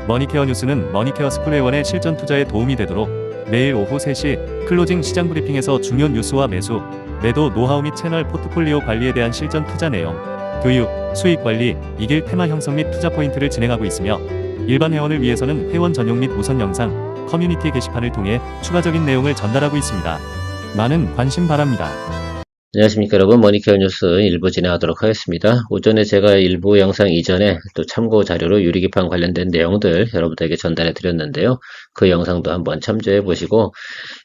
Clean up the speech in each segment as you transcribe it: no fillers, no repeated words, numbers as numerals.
머니케어 뉴스는 머니케어 스쿨회원의 실전 투자에 도움이 되도록 매일 오후 3시 클로징 시장 브리핑에서 중요 뉴스와 매수, 매도 노하우 및 채널 포트폴리오 관리에 대한 실전 투자 내용, 교육, 수익 관리, 이길 테마 형성 및 투자 포인트를 진행하고 있으며 일반 회원을 위해서는 회원 전용 및 우선 영상, 커뮤니티 게시판을 통해 추가적인 내용을 전달하고 있습니다. 많은 관심 바랍니다. 안녕하십니까 여러분, 머니케어 뉴스 일부 진행하도록 하겠습니다. 오전에 제가 일부 영상 이전에 또 참고 자료로 유리기판 관련된 내용들 여러분들에게 전달해 드렸는데요. 그 영상도 한번 참조해 보시고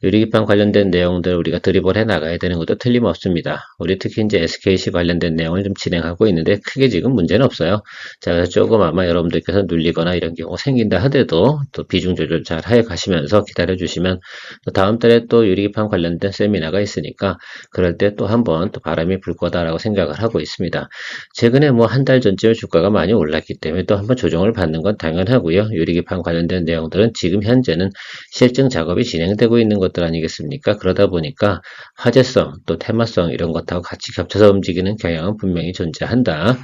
유리기판 관련된 내용들 우리가 드리블 해 나가야 되는 것도 틀림없습니다. 우리 특히 이제 SKC 관련된 내용을 좀 진행하고 있는데 크게 지금 문제는 없어요. 자, 그래서 조금 아마 여러분들께서 눌리거나 이런 경우 생긴다 하더라도 또 비중 조절 잘 해 가시면서 기다려 주시면 또 다음 달에 또 유리기판 관련된 세미나가 있으니까 그럴 때 또 한번 또 바람이 불 거다라고 생각을 하고 있습니다. 최근에 뭐 한 달 전쯤에 주가가 많이 올랐기 때문에 또 한번 조정을 받는 건 당연하고요. 유리기판 관련된 내용들은 지금 현재는 실증 작업이 진행되고 있는 것들 아니겠습니까? 그러다 보니까 화제성 또 테마성 이런 것하고 같이 겹쳐서 움직이는 경향은 분명히 존재한다.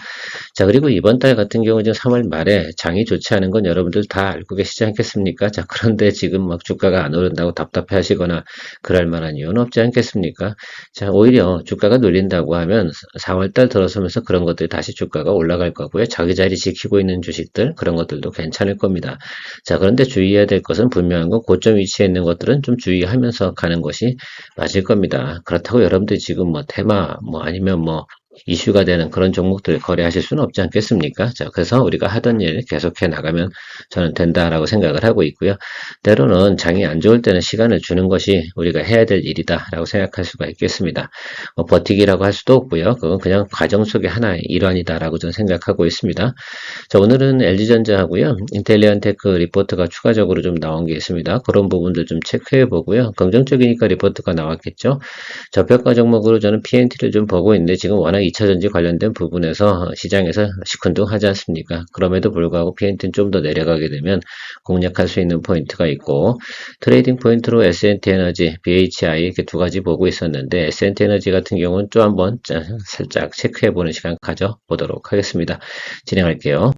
자, 그리고 이번 달 같은 경우 지금 3월 말에 장이 좋지 않은 건 여러분들 다 알고 계시지 않겠습니까? 자, 그런데 지금 막 주가가 안 오른다고 답답해 하시거나 그럴 만한 이유는 없지 않겠습니까? 자, 오히려 주가가 눌린다고 하면 4월 달 들어서면서 그런 것들이 다시 주가가 올라갈 거고요. 자기 자리 지키고 있는 주식들 그런 것들도 괜찮을 겁니다. 자, 그런데 주의해야 될 것은 분명한 건 고점 위치에 있는 것들은 좀 주의하면서 가는 것이 맞을 겁니다. 그렇다고 여러분들이 지금 뭐 테마 뭐 아니면 뭐 이슈가 되는 그런 종목들 거래하실 수는 없지 않겠습니까? 자, 그래서 우리가 하던 일 계속해 나가면 저는 된다라고 생각을 하고 있고요. 때로는 장이 안 좋을 때는 시간을 주는 것이 우리가 해야 될 일이다라고 생각할 수가 있겠습니다. 뭐 버티기라고 할 수도 없고요. 그건 그냥 과정 속의 하나의 일환이다라고 저는 생각하고 있습니다. 자, 오늘은 LG전자하고요. 인텔리언테크 리포트가 추가적으로 좀 나온 게 있습니다. 그런 부분들 좀 체크해 보고요. 긍정적이니까 리포트가 나왔겠죠. 저평가 종목으로 저는 PNT를 좀 보고 있는데 지금 워낙 2차전지 관련된 부분에서 시장에서 시큰둥하지 않습니까? 그럼에도 불구하고 PNT는 좀 더 내려가게 되면 공략할 수 있는 포인트가 있고 트레이딩 포인트로 S&T에너지, BHI 이렇게 두 가지 보고 있었는데 S&T에너지 같은 경우는 좀 한번 살짝 체크해보는 시간 가져보도록 하겠습니다. 진행할게요.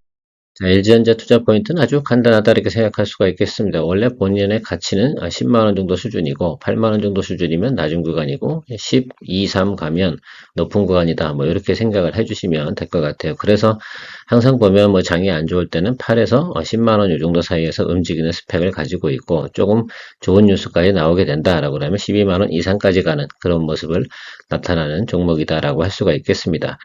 자, LG전자 투자 포인트는 아주 간단하다 이렇게 생각할 수가 있겠습니다. 원래 본연의 가치는 10만원 정도 수준이고 8만원 정도 수준이면 낮은 구간이고 10, 2, 3 가면 높은 구간이다. 뭐 이렇게 생각을 해주시면 될 것 같아요. 그래서 항상 보면 뭐 장이 안 좋을 때는 8에서 10만원 이 정도 사이에서 움직이는 스펙을 가지고 있고 조금 좋은 뉴스까지 나오게 된다라고 하면 12만원 이상까지 가는 그런 모습을 나타나는 종목이다라고 할 수가 있겠습니다.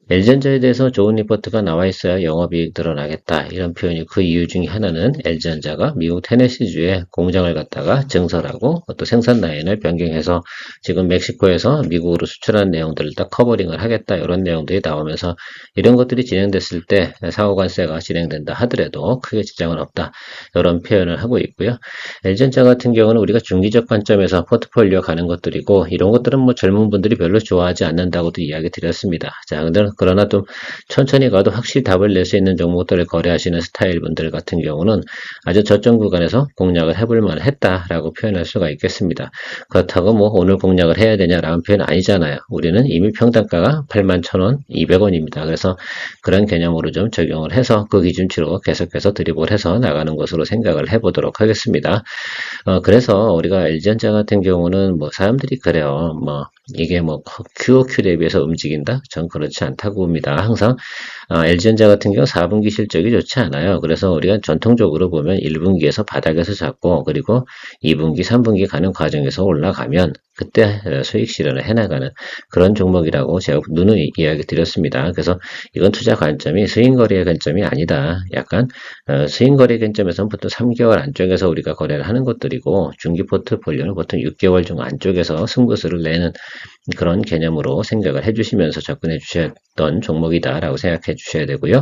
LG전자에 대해서 좋은 리포트가 나와 있어야 영업이익 늘어나겠다. 이런 표현이 그 이유 중에 하나는 LG전자가 미국 테네시주에 공장을 갖다가 증설하고 또 생산 라인을 변경해서 지금 멕시코에서 미국으로 수출하는 내용들을 다 커버링을 하겠다. 이런 내용들이 나오면서 이런 것들이 진행됐을 때 상호관세가 진행된다 하더라도 크게 지장은 없다. 이런 표현을 하고 있고요. LG전자 같은 경우는 우리가 중기적 관점에서 포트폴리오 가는 것들이고 이런 것들은 뭐 젊은 분들이 별로 좋아하지 않는다고도 이야기 드렸습니다. 자, 근데 그러나 좀 천천히 가도 확실히 답을 낼 수 있는 종목들을 거래하시는 스타일 분들 같은 경우는 아주 저점 구간에서 공략을 해볼 만했다라고 표현할 수가 있겠습니다. 그렇다고 뭐 오늘 공략을 해야 되냐라는 표현 아니잖아요. 우리는 이미 평단가가 81,200원입니다. 그래서 그런 개념으로 좀 적용을 해서 그 기준치로 계속해서 드리블 해서 나가는 것으로 생각을 해보도록 하겠습니다. 그래서 우리가 LG전자 같은 경우는 뭐 사람들이 그래요. 뭐 이게 뭐 QOQ 대비해서 움직인다? 전 그렇지 않다고 봅니다. 항상 LG전자 같은 경우 4분기 실적이 좋지 않아요. 그래서 우리가 전통적으로 보면 1분기에서 바닥에서 잡고 그리고 2분기, 3분기 가는 과정에서 올라가면 그때 수익 실현을 해나가는 그런 종목이라고 제가 누누이 이야기 드렸습니다. 그래서 이건 투자 관점이 스윙거래의 관점이 아니다. 약간 스윙거래 관점에서는 보통 3개월 안쪽에서 우리가 거래를 하는 것들이고 중기 포트폴리오는 보통 6개월 중 안쪽에서 승부수를 내는 그런 개념으로 생각을 해주시면서 접근해 주셨던 종목이다라고 생각해 주셔야 되고요.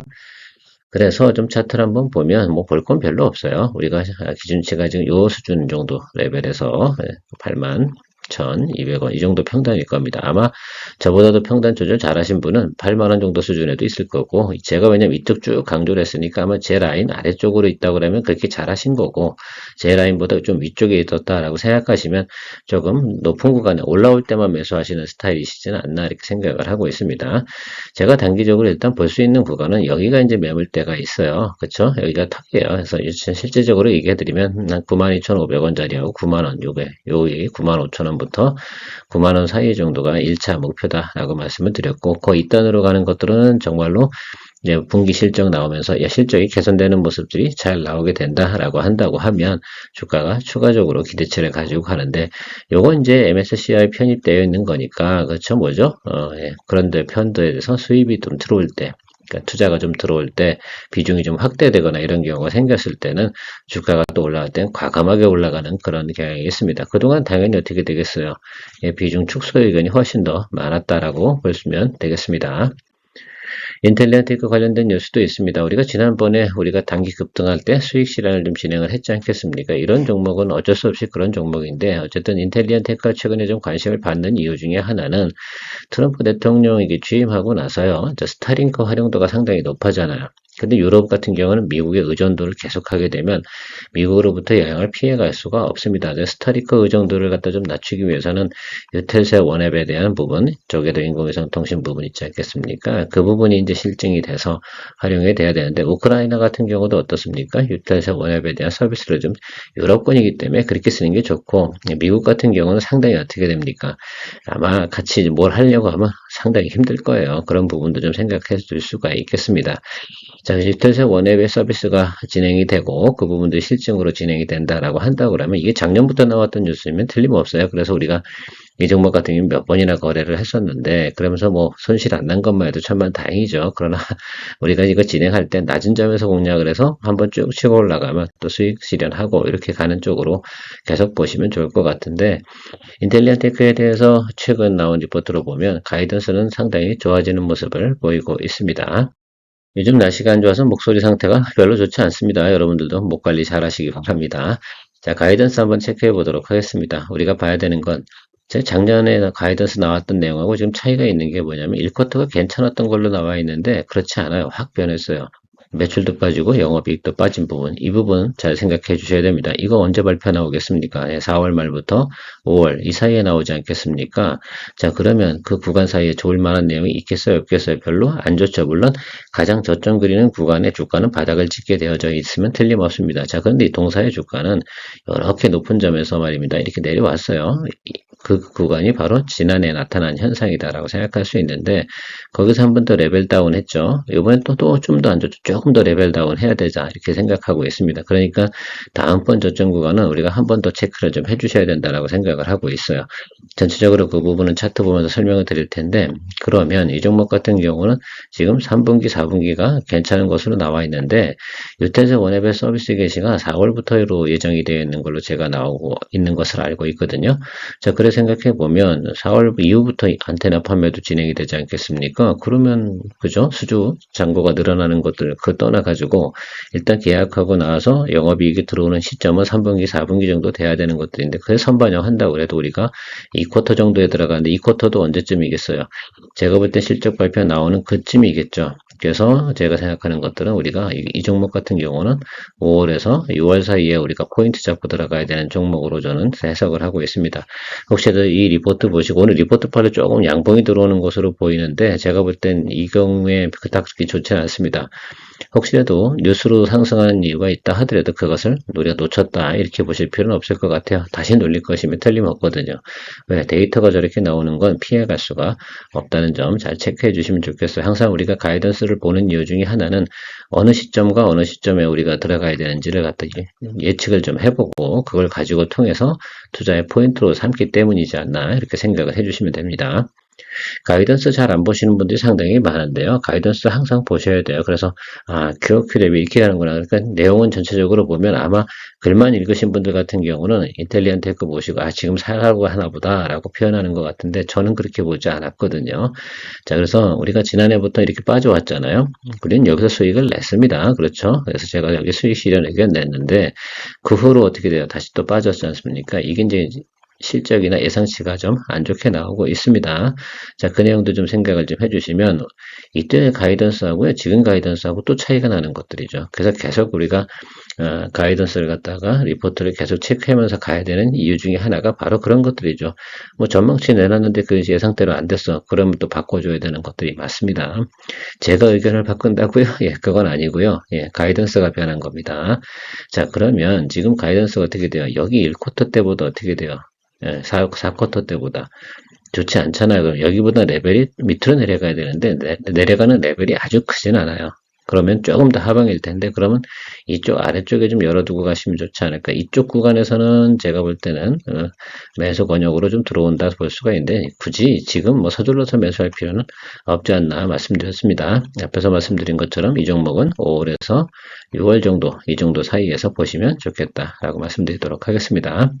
그래서 좀 차트를 한번 보면 뭐 볼 건 별로 없어요. 우리가 기준치가 지금 요 수준 정도 레벨에서 8만 1,200원 이 정도 평단일 겁니다. 아마 저보다도 평단 조절 잘하신 분은 8만 원 정도 수준에도 있을 거고 제가 왜냐면 이쪽 쭉 강조를 했으니까 아마 제 라인 아래쪽으로 있다고 그러면 그렇게 잘하신 거고 제 라인보다 좀 위쪽에 있었다라고 생각하시면 조금 높은 구간에 올라올 때만 매수하시는 스타일이시지는 않나 이렇게 생각을 하고 있습니다. 제가 단기적으로 일단 볼 수 있는 구간은 여기가 이제 매물대가 있어요. 그쵸? 여기가 턱이에요. 그래서 실제적으로 얘기해드리면 한 92,500원짜리하고 9만원 요게 여기 95,000원부터 9만원 사이 정도가 1차 목표다라고 말씀을 드렸고 그 이단으로 가는 것들은 정말로 이제 분기 실적 나오면서 실적이 개선되는 모습들이 잘 나오게 된다라고 한다고 하면 주가가 추가적으로 기대치를 가지고 가는데 요건 이제 MSCI 편입되어 있는 거니까 그렇죠 뭐죠? 그런데 펀드에 대해서 수입이 좀 들어올 때 그러니까 투자가 좀 들어올 때 비중이 좀 확대되거나 이런 경우가 생겼을 때는 주가가 또 올라갈 때는 과감하게 올라가는 그런 경향이 있습니다. 그동안 당연히 어떻게 되겠어요? 비중 축소 의견이 훨씬 더 많았다라고 보시면 되겠습니다. 인텔리안테크 관련된 뉴스도 있습니다. 우리가 지난번에 우리가 단기 급등할 때 수익 실현을 좀 진행을 했지 않겠습니까? 이런 종목은 어쩔 수 없이 그런 종목인데 어쨌든 인텔리안테크가 최근에 좀 관심을 받는 이유 중에 하나는 트럼프 대통령이 취임하고 나서요. 스타링크 활용도가 상당히 높아잖아요. 근데 유럽 같은 경우는 미국의 의존도를 계속하게 되면 미국으로부터 영향을 피해갈 수가 없습니다. 스타링크 의존도를 갖다 좀 낮추기 위해서는 유텔세 원앱에 대한 부분, 저게도 인공위성 통신 부분 있지 않겠습니까? 그 부분이 이제 실증이 돼서 활용이 돼야 되는데 우크라이나 같은 경우도 어떻습니까? 유텔세 원앱에 대한 서비스를 좀 유럽권이기 때문에 그렇게 쓰는 게 좋고 미국 같은 경우는 상당히 어떻게 됩니까? 아마 같이 뭘 하려고 하면 상당히 힘들 거예요. 그런 부분도 좀 생각해 줄 수가 있겠습니다. 자, 유텔세 원앱의 서비스가 진행이 되고 그 부분도 실증으로 진행이 된다라고 한다고 그러면 이게 작년부터 나왔던 뉴스면 틀림없어요. 그래서 우리가 이 종목 같은 경우는 몇 번이나 거래를 했었는데 그러면서 뭐 손실 안 난 것만 해도 천만 다행이죠. 그러나 우리가 이거 진행할 때 낮은 점에서 공략을 해서 한번 쭉 치고 올라가면 또 수익 실현하고 이렇게 가는 쪽으로 계속 보시면 좋을 것 같은데 인텔리안테크에 대해서 최근 나온 리포트로 보면 가이던스는 상당히 좋아지는 모습을 보이고 있습니다. 요즘 날씨가 안 좋아서 목소리 상태가 별로 좋지 않습니다. 여러분들도 목 관리 잘 하시기 바랍니다. 자, 가이던스 한번 체크해 보도록 하겠습니다. 우리가 봐야 되는 건 작년에 가이던스 나왔던 내용하고 지금 차이가 있는 게 뭐냐면 1쿼터가 괜찮았던 걸로 나와 있는데 그렇지 않아요. 확 변했어요. 매출도 빠지고 영업이익도 빠진 부분 이 부분 잘 생각해 주셔야 됩니다. 이거 언제 발표 나오겠습니까? 4월 말부터 5월 이 사이에 나오지 않겠습니까? 자 그러면 그 구간 사이에 좋을 만한 내용이 있겠어요? 없겠어요? 별로 안 좋죠. 물론 가장 저점 그리는 구간에 주가는 바닥을 찍게 되어져 있으면 틀림없습니다. 자 그런데 이 동사의 주가는 이렇게 높은 점에서 말입니다. 이렇게 내려왔어요. 그 구간이 바로 지난해 나타난 현상이다라고 생각할 수 있는데 거기서 한 번 더 레벨 다운 했죠. 이번엔 또 좀 더 안 좋죠. 조금 더 레벨 다운 해야 되자 이렇게 생각하고 있습니다. 그러니까 다음번 저점 구간은 우리가 한 번 더 체크를 좀 해주셔야 된다라고 생각을 하고 있어요. 전체적으로 그 부분은 차트 보면서 설명을 드릴 텐데 그러면 이 종목 같은 경우는 지금 3분기, 4분기가 괜찮은 것으로 나와 있는데 유태세 원앱의 서비스 개시가 4월부터로 예정이 되어 있는 걸로 제가 나오고 있는 것을 알고 있거든요. 자, 그래 생각해 보면 4월 이후부터 안테나 판매도 진행이 되지 않겠습니까? 그러면 그죠? 수주 잔고가 늘어나는 것들 그 떠나가지고 일단 계약하고 나서 영업이익이 들어오는 시점은 3분기, 4분기 정도 돼야 되는 것들인데 그래 선반영한다고 해도 우리가 2쿼터 정도에 들어가는데 2쿼터도 언제쯤이겠어요? 제가 볼 때 실적 발표 나오는 그쯤이겠죠. 그래서 제가 생각하는 것들은 우리가 이 종목 같은 경우는 5월에서 6월 사이에 우리가 포인트 잡고 들어가야 되는 종목으로 저는 해석을 하고 있습니다. 혹시라도 이 리포트 보시고 오늘 리포트 팔에 조금 양봉이 들어오는 것으로 보이는데 제가 볼 땐 이 경우에 그닥 그렇게 좋지는 않습니다. 혹시라도 뉴스로 상승하는 이유가 있다 하더라도 그것을 우리가 놓쳤다 이렇게 보실 필요는 없을 것 같아요. 다시 놀릴 것이면 틀림없거든요. 왜 데이터가 저렇게 나오는 건 피해갈 수가 없다는 점 잘 체크해 주시면 좋겠어요. 항상 우리가 가이던스를 보는 이유 중에 하나는 어느 시점과 어느 시점에 우리가 들어가야 되는지를 갖다 예측을 좀 해보고 그걸 가지고 통해서 투자의 포인트로 삼기 때문이지 않나 이렇게 생각을 해주시면 됩니다. 가이던스 잘 안 보시는 분들이 상당히 많은데요. 가이던스 항상 보셔야 돼요. 그래서 QOQ 랩이 이렇게 하는구나. 그러니까 내용은 전체적으로 보면 아마 글만 읽으신 분들 같은 경우는 인텔리안테크 보시고 지금 사라고 하나 보다 라고 표현하는 것 같은데 저는 그렇게 보지 않았거든요. 자 그래서 우리가 지난해부터 이렇게 빠져왔잖아요. 우리는 여기서 수익을 냈습니다. 그렇죠. 그래서 제가 여기 수익 실현 의견 냈는데 그 후로 어떻게 돼요? 다시 또 빠졌지 않습니까? 이게 이제 실적이나 예상치가 좀 안 좋게 나오고 있습니다. 자, 그 내용도 좀 생각을 좀 해주시면 이때 가이던스하고요, 지금 가이던스하고 또 차이가 나는 것들이죠. 그래서 계속 우리가 가이던스를 갖다가 리포트를 계속 체크하면서 가야 되는 이유 중에 하나가 바로 그런 것들이죠. 뭐 전망치 내놨는데 그 예상대로 안 됐어. 그러면 또 바꿔줘야 되는 것들이 맞습니다. 제가 의견을 바꾼다고요? 예, 그건 아니고요. 예, 가이던스가 변한 겁니다. 자, 그러면 지금 가이던스가 어떻게 돼요? 여기 1쿼터 때보다 어떻게 돼요? 예, 4쿼터 때보다 좋지 않잖아요. 그럼 여기보다 레벨이 밑으로 내려가야 되는데 내려가는 레벨이 아주 크진 않아요. 그러면 조금 더 하방일 텐데 그러면 이쪽 아래쪽에 좀 열어두고 가시면 좋지 않을까. 이쪽 구간에서는 제가 볼 때는 매수 권역으로 좀 들어온다 볼 수가 있는데 굳이 지금 뭐 서둘러서 매수할 필요는 없지 않나 말씀드렸습니다. 앞에서 말씀드린 것처럼 이 종목은 5월에서 6월 정도 이 정도 사이에서 보시면 좋겠다라고 말씀드리도록 하겠습니다.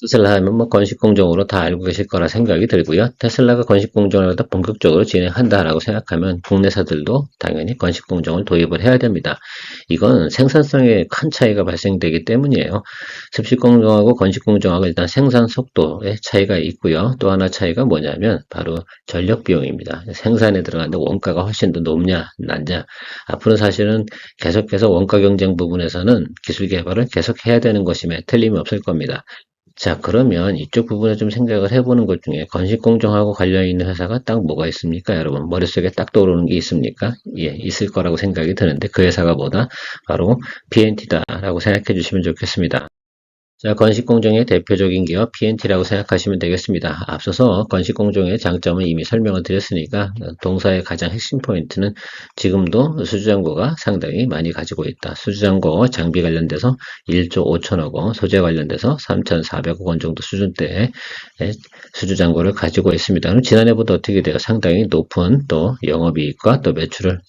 테슬라 하면 뭐 건식공정으로 다 알고 계실 거라 생각이 들고요. 테슬라가 건식공정을 갖다 본격적으로 진행한다라고 생각하면 국내사들도 당연히 건식공정을 도입을 해야 됩니다. 이건 생산성에 큰 차이가 발생되기 때문이에요. 습식공정하고 건식공정하고 일단 생산 속도의 차이가 있고요. 또 하나 차이가 뭐냐면 바로 전력 비용입니다. 생산에 들어가는데 원가가 훨씬 더 높냐 낮냐. 앞으로 사실은 계속해서 원가 경쟁 부분에서는 기술 개발을 계속 해야 되는 것임에 틀림이 없을 겁니다. 자, 그러면 이쪽 부분에 좀 생각을 해보는 것 중에 건식공정하고 관련 있는 회사가 딱 뭐가 있습니까? 여러분, 머릿속에 딱 떠오르는 게 있습니까? 예, 있을 거라고 생각이 드는데 그 회사가 뭐다? 바로 PNT다라고 생각해 주시면 좋겠습니다. 자, 건식공정의 대표적인 기업 PNT라고 생각하시면 되겠습니다. 앞서서 건식공정의 장점은 이미 설명을 드렸으니까 동사의 가장 핵심 포인트는 지금도 수주잔고가 상당히 많이 가지고 있다. 수주잔고 장비 관련돼서 1조 5천억 원, 소재 관련돼서 3,400억 원 정도 수준대의 수주잔고를 가지고 있습니다. 그럼 지난해보다 어떻게 돼요? 상당히 높은 또 영업이익과 또 매출을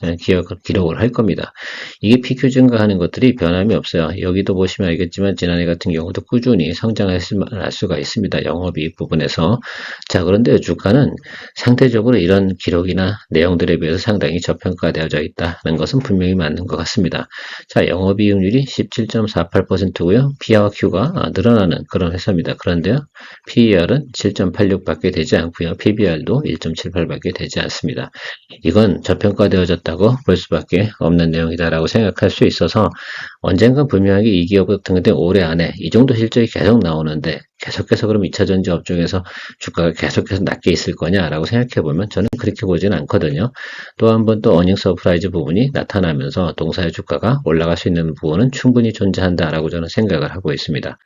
기록을 할 겁니다. 이게 PQ 증가하는 것들이 변함이 없어요. 여기도 보시면 알겠지만 지난해 같은 경우도 꾸준히 성장할 수가 있습니다. 영업이익 부분에서. 자, 그런데 주가는 상대적으로 이런 기록이나 내용들에 비해서 상당히 저평가되어져 있다는 것은 분명히 맞는 것 같습니다. 자, 영업이익률이 17.48%고요. P와 Q가 늘어나는 그런 회사입니다. 그런데요, PER은 7.86밖에 되지 않고요. PBR도 1.78밖에 되지 않습니다. 이건 저평가되어졌다고 볼 수밖에 없는 내용이다라고 생각할 수 있어서 언젠간 분명하게 이 기업 같은 건데 올해 안에 이 정도 실적이 계속 나오는데 계속해서 그럼 2차전지 업종에서 주가가 계속해서 낮게 있을 거냐라고 생각해 보면 저는 그렇게 보지는 않거든요. 또 한 번 또 어닝 서프라이즈 부분이 나타나면서 동사의 주가가 올라갈 수 있는 부분은 충분히 존재한다라고 저는 생각을 하고 있습니다.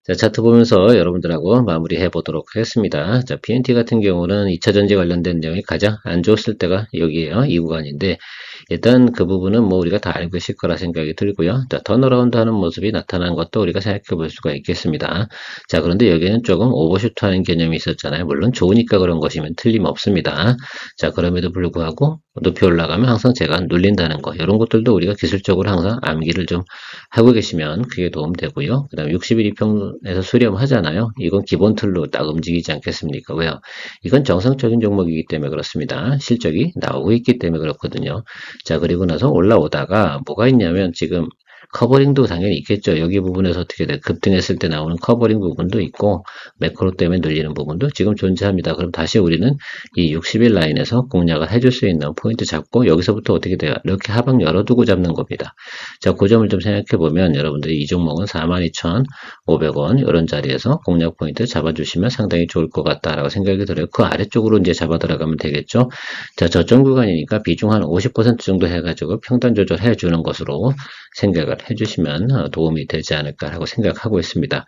자, 차트 보면서 여러분들하고 마무리해 보도록 하겠습니다. 자, PNT 같은 경우는 2차전지 관련된 내용이 가장 안 좋았을 때가 여기에요. 이 구간인데 일단 그 부분은 뭐 우리가 다 알고 계실 거라 생각이 들고요. 자, 턴어라운드 하는 모습이 나타난 것도 우리가 생각해 볼 수가 있겠습니다. 자, 그런데 여기는 조금 오버슈트 하는 개념이 있었잖아요. 물론 좋으니까 그런 것이면 틀림없습니다. 자, 그럼에도 불구하고 높이 올라가면 항상 제가 눌린다는 거 이런 것들도 우리가 기술적으로 항상 암기를 좀 하고 계시면 그게 도움되고요. 그 다음에 60일 이평에서 수렴하잖아요. 이건 기본 틀로 딱 움직이지 않겠습니까? 왜요? 이건 정상적인 종목이기 때문에 그렇습니다. 실적이 나오고 있기 때문에 그렇거든요. 자, 그리고 나서 올라오다가 뭐가 있냐면 지금 커버링도 당연히 있겠죠. 여기 부분에서 어떻게 돼? 급등했을 때 나오는 커버링 부분도 있고 매크로 때문에 눌리는 부분도 지금 존재합니다. 그럼 다시 우리는 이 60일 라인에서 공략을 해줄 수 있는 포인트 잡고 여기서부터 어떻게 돼요? 이렇게 하방 열어두고 잡는 겁니다. 자, 그 점을 좀 생각해 보면 여러분들이 이 종목은 42,500원 이런 자리에서 공략 포인트 잡아주시면 상당히 좋을 것 같다라고 생각이 들어요. 그 아래쪽으로 이제 잡아 들어가면 되겠죠. 자, 저점 구간이니까 비중 한 50% 정도 해가지고 평단 조절해 주는 것으로 생각을 해주시면 도움이 되지 않을까라고 생각하고 있습니다.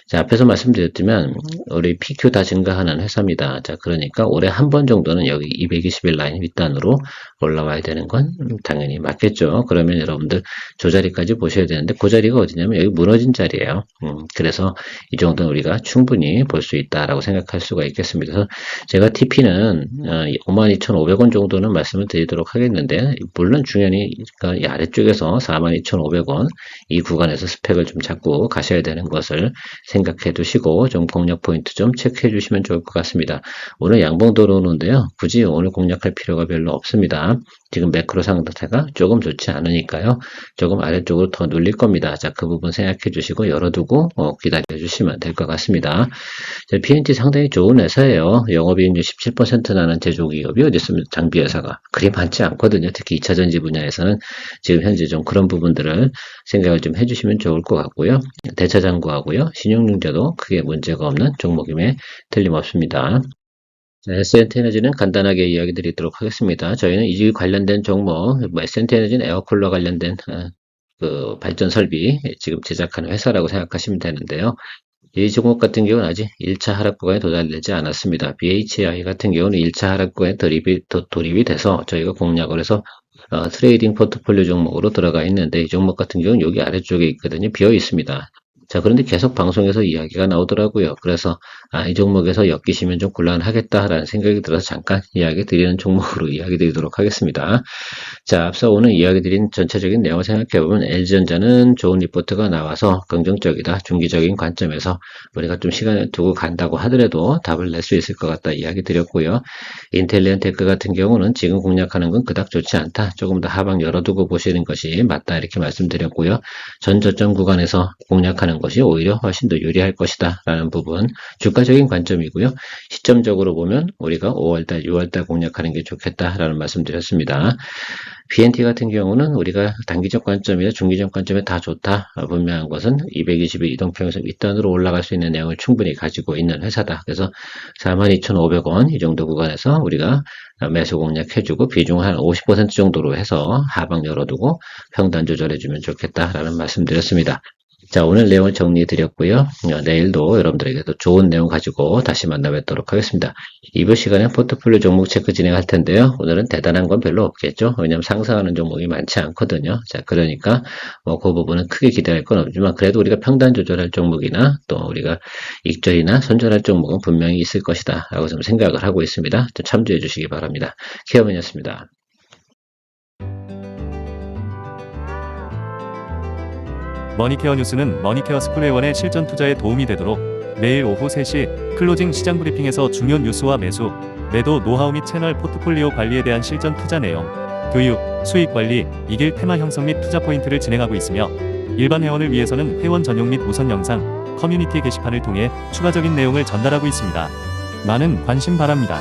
자, 앞에서 말씀드렸지만 우리 PQ 다 증가하는 회사입니다. 자, 그러니까 올해 한 번 정도는 여기 220일 라인 윗단으로 올라와야 되는 건 당연히 맞겠죠. 그러면 여러분들 저 자리까지 보셔야 되는데 그 자리가 어디냐면 여기 무너진 자리예요. 그래서 이 정도는 우리가 충분히 볼 수 있다라고 생각할 수가 있겠습니다. 그래서 제가 TP는 52,500원 정도는 말씀을 드리도록 하겠는데 물론 중요한 이 아래쪽에서 42,500원 1,200원 이 구간에서 스펙을 좀 잡고 가셔야 되는 것을 생각해 두시고 좀 공략 포인트 좀 체크해 주시면 좋을 것 같습니다. 오늘 양봉 들어오는데요. 굳이 오늘 공략할 필요가 별로 없습니다. 지금 매크로 상태가 조금 좋지 않으니까요. 조금 아래쪽으로 더 눌릴 겁니다. 자, 그 부분 생각해 주시고 열어두고 기다려 주시면 될 것 같습니다. PNT 상당히 좋은 회사예요. 영업이익률 17% 나는 제조기업이 어디 있습니까? 장비회사가. 그리 많지 않거든요. 특히 2차전지 분야에서는 지금 현재 좀 그런 부분들을 생각을 좀 해주시면 좋을 것 같고요. 대차장구하고요. 신용융자도 크게 문제가 없는 종목임에 틀림없습니다. S&T에너지는 간단하게 이야기 드리도록 하겠습니다. 저희는 이 관련된 종목, S&T에너지는 에어쿨러 관련된 그 발전 설비 지금 제작하는 회사라고 생각하시면 되는데요. 이 종목 같은 경우는 아직 1차 하락 구간에 도달되지 않았습니다. BHI 같은 경우는 1차 하락 구간에 돌입이 돼서 저희가 공략을 해서 트레이딩 포트폴리오 종목으로 들어가 있는데 이 종목 같은 경우는 여기 아래쪽에 있거든요. 비어 있습니다. 자, 그런데 계속 방송에서 이야기가 나오더라고요. 그래서 이 종목에서 엮이시면 좀 곤란하겠다라는 생각이 들어서 잠깐 이야기 드리는 종목으로 이야기 드리도록 하겠습니다. 자, 앞서 오늘 이야기 드린 전체적인 내용을 생각해보면 LG전자는 좋은 리포트가 나와서 긍정적이다. 중기적인 관점에서 우리가 좀 시간을 두고 간다고 하더라도 답을 낼 수 있을 것 같다 이야기 드렸고요. 인텔리언테크 같은 경우는 지금 공략하는 건 그닥 좋지 않다. 조금 더 하방 열어두고 보시는 것이 맞다 이렇게 말씀드렸고요. 전 저점 구간에서 공략하는 것이 오히려 훨씬 더 유리할 것이다 라는 부분 주가적인 관점이고요. 시점적으로 보면 우리가 5월달 6월달 공략하는 게 좋겠다라는 말씀드렸습니다. BNT 같은 경우는 우리가 단기적 관점이나 중기적 관점에 다 좋다. 분명한 것은 220일 이동평균선 윗단으로 올라갈 수 있는 내용을 충분히 가지고 있는 회사다. 그래서 42,500원 이 정도 구간에서 우리가 매수 공략해주고 비중 한 50% 정도로 해서 하방 열어두고 평단 조절해주면 좋겠다라는 말씀드렸습니다. 자, 오늘 내용을 정리해 드렸고요. 내일도 여러분들에게 또 좋은 내용 가지고 다시 만나 뵙도록 하겠습니다. 2부 시간에 포트폴리오 종목 체크 진행할 텐데요. 오늘은 대단한 건 별로 없겠죠. 왜냐하면 상승하는 종목이 많지 않거든요. 자, 그러니까 그 부분은 크게 기대할 건 없지만 그래도 우리가 평단 조절할 종목이나 또 우리가 익절이나 손절할 종목은 분명히 있을 것이다 라고 좀 생각을 하고 있습니다. 좀 참조해 주시기 바랍니다. 케어맨이었습니다. 머니케어 뉴스는 머니케어 스쿨회원의 실전 투자에 도움이 되도록 매일 오후 3시 클로징 시장 브리핑에서 중요 뉴스와 매수, 매도 노하우 및 채널 포트폴리오 관리에 대한 실전 투자 내용, 교육, 수익 관리, 이길 테마 형성 및 투자 포인트를 진행하고 있으며 일반 회원을 위해서는 회원 전용 및 우선 영상, 커뮤니티 게시판을 통해 추가적인 내용을 전달하고 있습니다. 많은 관심 바랍니다.